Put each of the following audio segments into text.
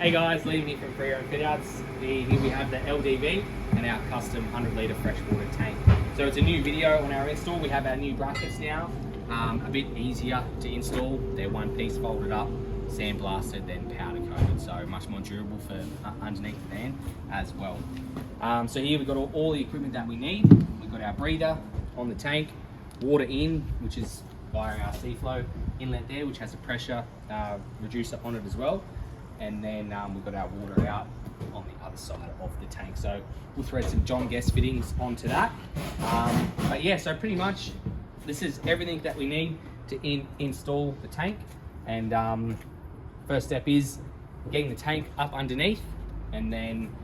Hey guys, Liam here from Free Roam Fit Outs. Here we have the LDV and our custom 100 litre freshwater tank. So it's a new video on our install. We have our new brackets now, a bit easier to install. They're one piece folded up, sandblasted, then powder coated. So much more durable for underneath the van as well. So here we've got all the equipment that we need. We've got our breather on the tank, water in, which is via our C-flow inlet there, which has a pressure reducer on it as well. And then we've got our water out on the other side of the tank. So we'll thread some John Guest fittings onto that. But yeah, so pretty much this is everything that we need to install the tank. And first step is getting the tank up underneath, and then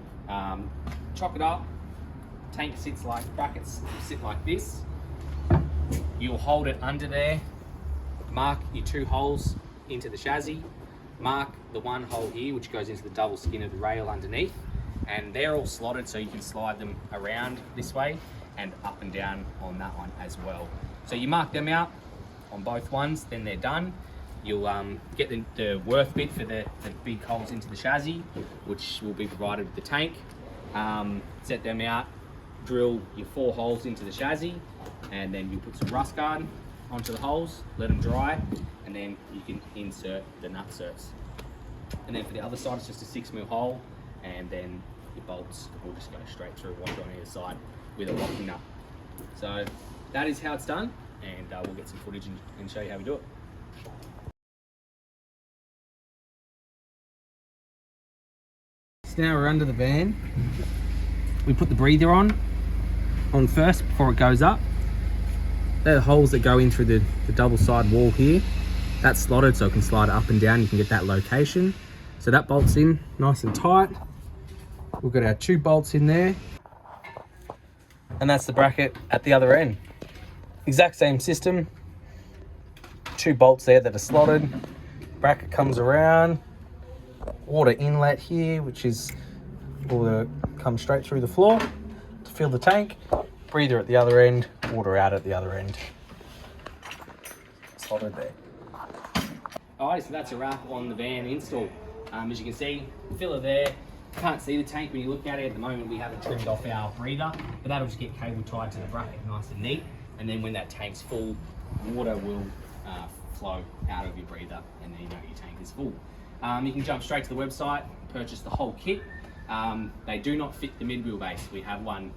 chop it up. Tank sits like, brackets sit like this. You'll hold it under there, mark your 2 holes into the chassis, mark the 1 hole here which goes into the double skin of the rail underneath, and they're all slotted so you can slide them around this way and up and down on that one as well. So you mark them out on both ones, then they're done. You'll get the worth bit for the big holes into the chassis, which will be provided with the tank. Set them out, drill your 4 holes into the chassis, and then you put some rust guard onto the holes, let them dry, and then you can insert the nut certs. And then for the other side, it's just a 6mm hole, and then your bolts will just go straight through, one on either side with a locking nut. So that is how it's done, and we'll get some footage and show you how we do it. So now we're under the van. We put the breather on first before it goes up. They're the holes that go in through the double side wall here. That's slotted so it can slide up and down. You can get that location. So that bolts in nice and tight. We've got our 2 bolts in there. And that's the bracket at the other end. Exact same system. 2 bolts there that are slotted. Bracket comes around. Water inlet here, which is will come straight through the floor to fill the tank. Breather at the other end, water out at the other end. Slotted there. Alright, so that's a wrap on the van install. As you can see, filler there. Can't see the tank when you're looking at it at the moment. We haven't trimmed off our breather, but that'll just get cable tied to the bracket nice and neat. And then when that tank's full, water will flow out of your breather, and then you know your tank is full. You can jump straight to the website, purchase the whole kit. They do not fit the mid-wheel base. We have one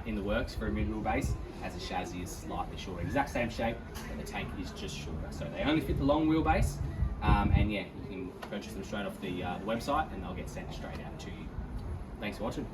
in the works for a mid-wheel base, as the chassis is slightly shorter. Exact same shape, but the tank is just shorter. So they only fit the long wheel base, and yeah, you can purchase them straight off the website, and they'll get sent straight out to you. Thanks for watching.